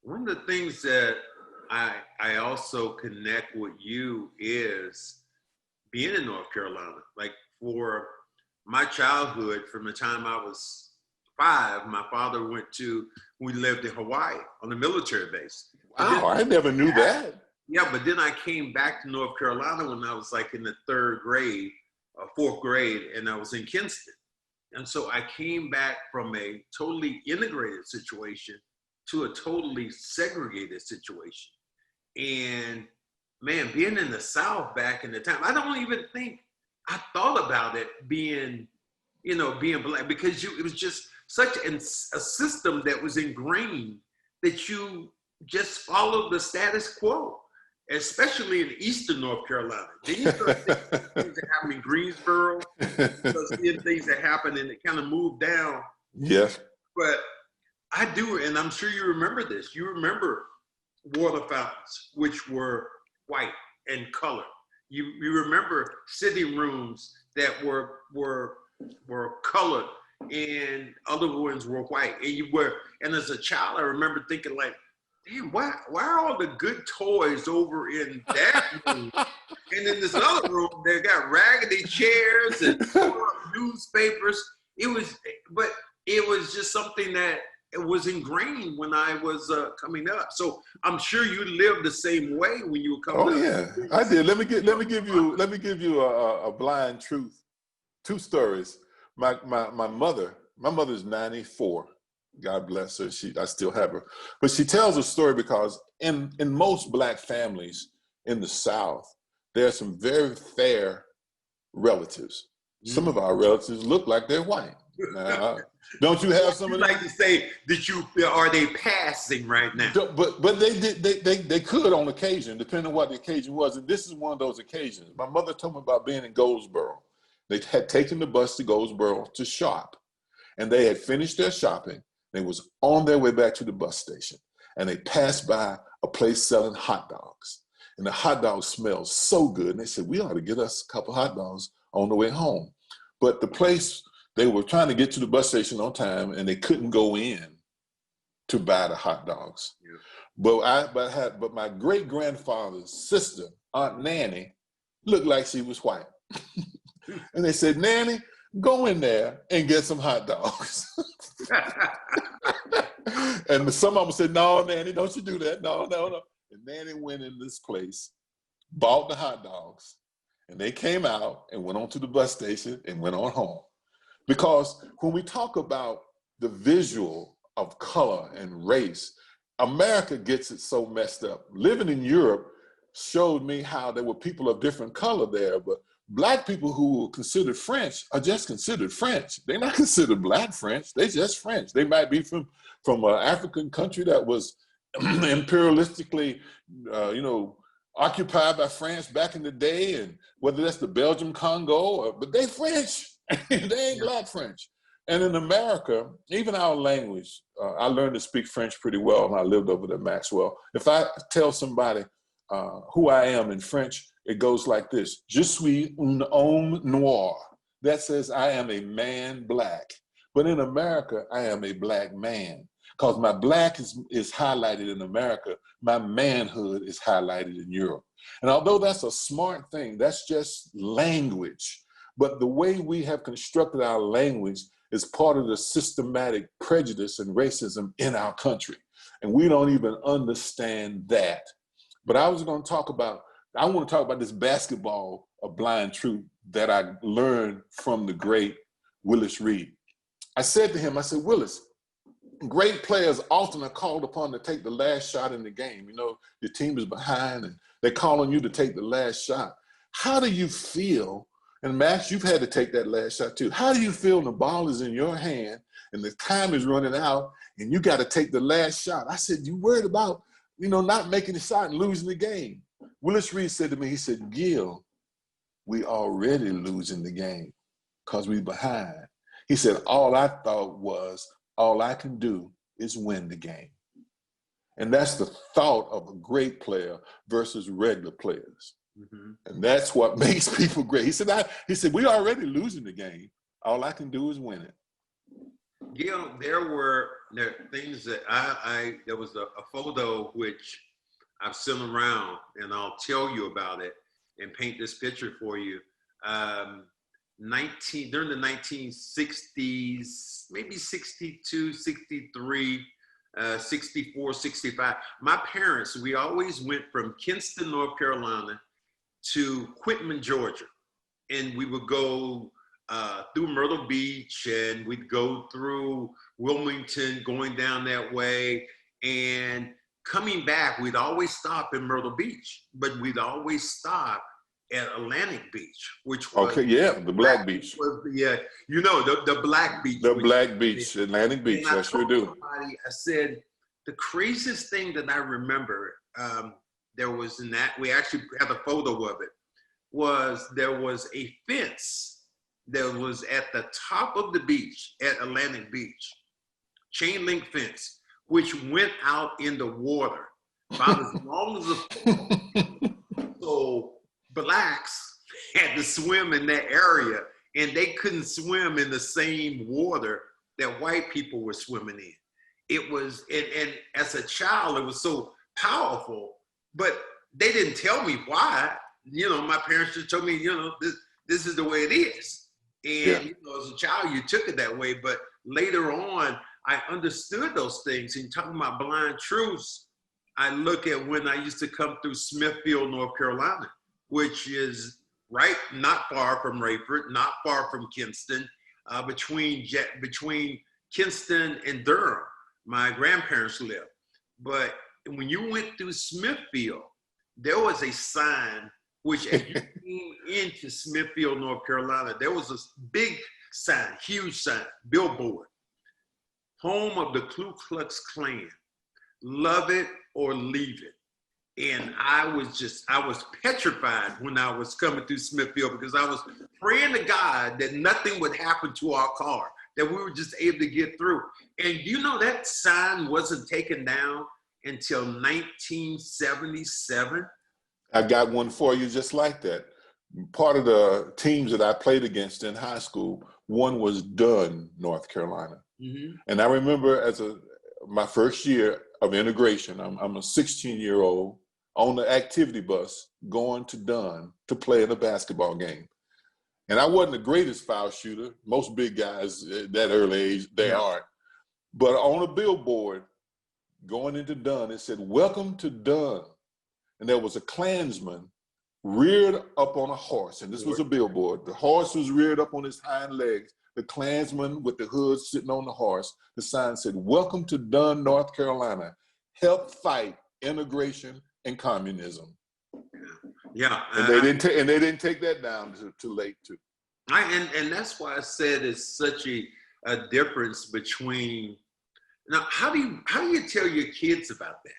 One of the things that I also connect with you is being in North Carolina. Like for my childhood, from the time I was 5, my father we lived in Hawaii on a military base. Wow, I never knew that. Yeah, but then I came back to North Carolina when I was like in the 3rd grade, 4th grade, and I was in Kinston. And so I came back from a totally integrated situation to a totally segregated situation. And man, being in the South back in the time, I don't even think I thought about it being black, because it was just such a system that was ingrained that you just followed the status quo, especially in eastern North Carolina. Then you start thinking things that happen in Greensboro, seeing things that happen, and it kind of moved down. Yes. But I do, and I'm sure you remember this. You remember water fountains, which were white and colored. You remember sitting rooms that were colored, and other ones were white. And as a child, I remember thinking like, damn, why are all the good toys over in that room? And in this other room, they got raggedy chairs and newspapers. It was just something that it was ingrained when I was coming up. So I'm sure you lived the same way when you were coming up. Oh yeah, I did. Let me give you a blind truth. 2 stories. My mother's 94. God bless her. I still have her. But she tells a story because in most black families in the South, there are some very fair relatives. Some of our relatives look like they're white. Now, don't you have some of them? Like to say are they passing right now? But they could on occasion, depending on what the occasion was. And this is one of those occasions. My mother told me about being in Goldsboro. They had taken the bus to Goldsboro to shop, and they had finished their shopping. They was on their way back to the bus station, and they passed by a place selling hot dogs, and the hot dogs smelled so good. And they said, we ought to get us a couple hot dogs on the way home. But the place, they were trying to get to the bus station on time, and they couldn't go in to buy the hot dogs. Yeah. But my great grandfather's sister, Aunt Nanny, looked like she was white. And they said, Nanny, go in there and get some hot dogs. And some of them said, no, Nanny, don't you do that. No. And Nanny went in this place, bought the hot dogs, and they came out and went on to the bus station and went on home. Because when we talk about the visual of color and race, America gets it so messed up. Living in Europe showed me how there were people of different color there, but Black people who were considered French are just considered French. They're not considered Black French. They're just French. They might be from an African country that was imperialistically, occupied by France back in the day, and whether that's the Belgium Congo, but they French. They ain't Black French. And in America, even our language, I learned to speak French pretty well when I lived over at Maxwell. If I tell somebody who I am in French, it goes like this: Je suis un homme noir. That says I am a man black. But in America, I am a Black man. Because my black is highlighted in America, my manhood is highlighted in Europe. And although that's a smart thing, that's just language. But the way we have constructed our language is part of the systematic prejudice and racism in our country. And we don't even understand that. But I want to talk about this basketball of blind truth that I learned from the great Willis Reed. I said to him, Willis, great players often are called upon to take the last shot in the game. You know, your team is behind and they call on you to take the last shot. How do you feel? And Max, you've had to take that last shot too. How do you feel when the ball is in your hand and the time is running out and you got to take the last shot? I said, you worried about, not making the shot and losing the game? Willis Reed said to me, he said, Gil, we already losing the game because we behind. He said, all I thought was, all I can do is win the game. And that's the thought of a great player versus regular players. Mm-hmm. And that's what makes people great. He said, we already losing the game. All I can do is win it. Gil, there were There are things that there was a photo which I've sent around, and I'll tell you about it and paint this picture for you. 19 during the 1960s, maybe 62, 63, 64, 65. My parents, we always went from Kinston, North Carolina to Quitman, Georgia. And we would go through Myrtle Beach, and we'd go through Wilmington, going down that way. And coming back, we'd always stop in Myrtle Beach, but we'd always stop at Atlantic Beach, which was the Black Beach. The Black Beach. The Black Beach, Atlantic Beach. I sure do. I said the craziest thing that I remember, there was in that, we actually have a photo of it, there was a fence that was at the top of the beach at Atlantic Beach, chain link fence, which went out in the water about as long as a so blacks had to swim in that area, and they couldn't swim in the same water that white people were swimming in. It was, and as a child, it was so powerful, but they didn't tell me why. My parents just told me, this is the way it is. And as a child, you took it that way. But later on, I understood those things. And talking about blind truths, I look at when I used to come through Smithfield, North Carolina, which is not far from Rayford, not far from Kinston, between Kinston and Durham. My grandparents lived. But when you went through Smithfield, there was a sign which, as you came into Smithfield, North Carolina, there was a big sign, huge sign, billboard, home of the Ku Klux Klan, love it or leave it. And I was petrified when I was coming through Smithfield, because I was praying to God that nothing would happen to our car, that we were just able to get through. And that sign wasn't taken down until 1977. I got one for you just like that. Part of the teams that I played against in high school, one was Dunn, North Carolina. Mm-hmm. And I remember my first year of integration, I'm a 16-year-old on the activity bus going to Dunn to play in a basketball game. And I wasn't the greatest foul shooter. Most big guys at that early age, they aren't. But on a billboard going into Dunn, it said, "Welcome to Dunn." And there was a Klansman reared up on a horse. And this was a billboard. The horse was reared up on his hind legs. The Klansman with the hood sitting on the horse. The sign said, "Welcome to Dunn, North Carolina. Help fight integration and communism." Yeah. And they didn't take that down too late too. And that's why I said it's such a difference between. Now, how do you tell your kids about that?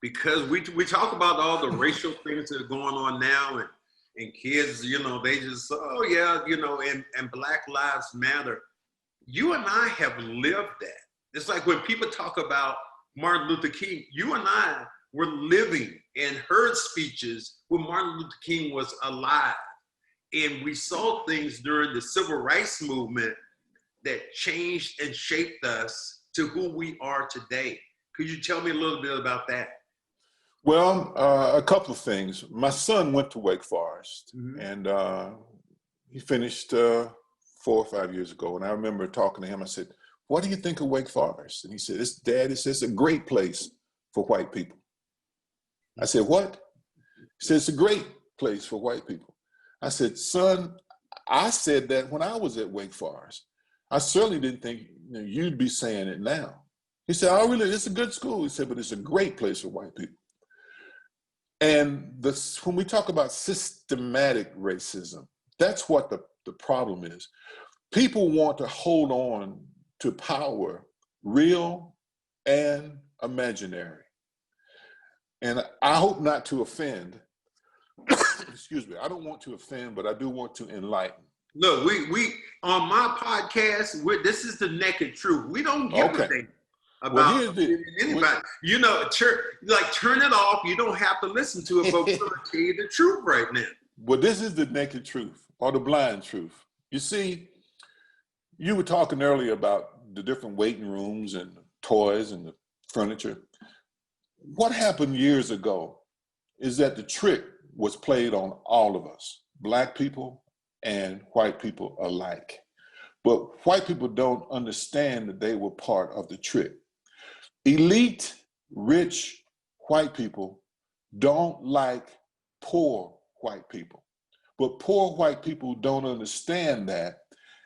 Because we talk about all the racial things that are going on now, and kids, they just, and Black Lives Matter. You and I have lived that. It's like when people talk about Martin Luther King, you and I were living and heard speeches when Martin Luther King was alive. And we saw things during the Civil Rights Movement that changed and shaped us to who we are today. Could you tell me a little bit about that? Well, a couple of things. My son went to Wake Forest, mm-hmm. and he finished 4 or 5 years ago. And I remember talking to him. I said, "What do you think of Wake Forest?" And he said, "Dad, it's a great place for white people." I said, "What?" He said, "It's a great place for white people." I said, "Son, I said that when I was at Wake Forest. I certainly didn't think you'd be saying it now." He said, "Oh, really? It's a good school." He said, "But it's a great place for white people." And when we talk about systematic racism, that's what the problem is. People want to hold on to power, real and imaginary. And I hope not to offend. Excuse me. I don't want to offend, but I do want to enlighten. Look, we on my podcast, this is the naked truth. We don't give a thing about anybody. Turn it off. You don't have to listen to it, but we're going to tell you the truth right now. Well, this is the naked truth or the blind truth. You see, you were talking earlier about the different waiting rooms and toys and the furniture. What happened years ago is that the trick was played on all of us, Black people and white people alike. But white people don't understand that they were part of the trick. Elite, rich white people don't like poor white people. But poor white people don't understand that.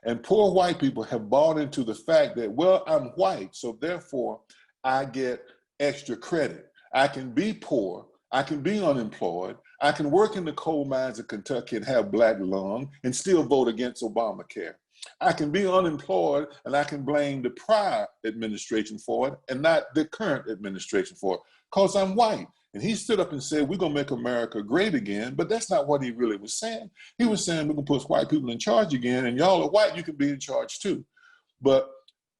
And poor white people have bought into the fact that, well, I'm white, so therefore I get extra credit. I can be poor, I can be unemployed, I can work in the coal mines of Kentucky and have black lung and still vote against Obamacare. I can be unemployed and I can blame the prior administration for it and not the current administration for it because I'm white. And he stood up and said, we're going to make America great again. But that's not what he really was saying. He was saying we're going to put white people in charge again, and y'all are white, you can be in charge too. But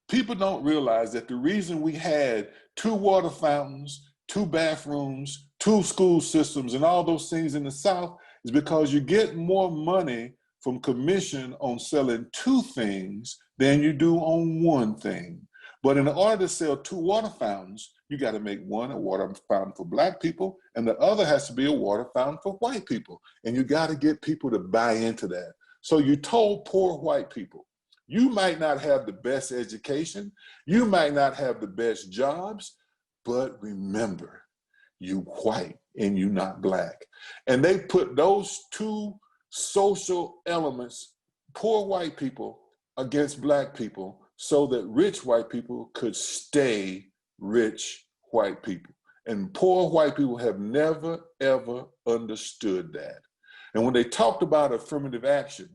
people don't realize that the reason we had 2 water fountains, 2 bathrooms, 2 school systems, and all those things in the South is because you get more money from commission on selling 2 things than you do on 1 thing. But in order to sell 2 water fountains, you got to make one a water fountain for Black people, and the other has to be a water fountain for white people. And you got to get people to buy into that. So you told poor white people, you might not have the best education, you might not have the best jobs, but remember, you white and you not Black. And they put those 2 social elements, poor white people against Black people, so that rich white people could stay rich white people. And poor white people have never, ever understood that. And when they talked about affirmative action,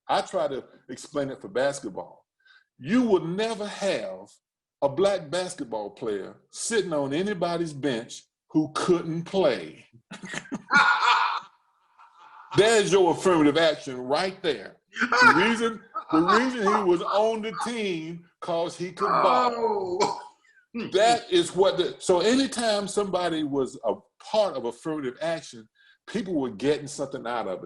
I try to explain it for basketball. You would never have a Black basketball player sitting on anybody's bench who couldn't play. There's your affirmative action right there. The reason he was on the team because he could ball. That is what so anytime somebody was a part of affirmative action, people were getting something out of it.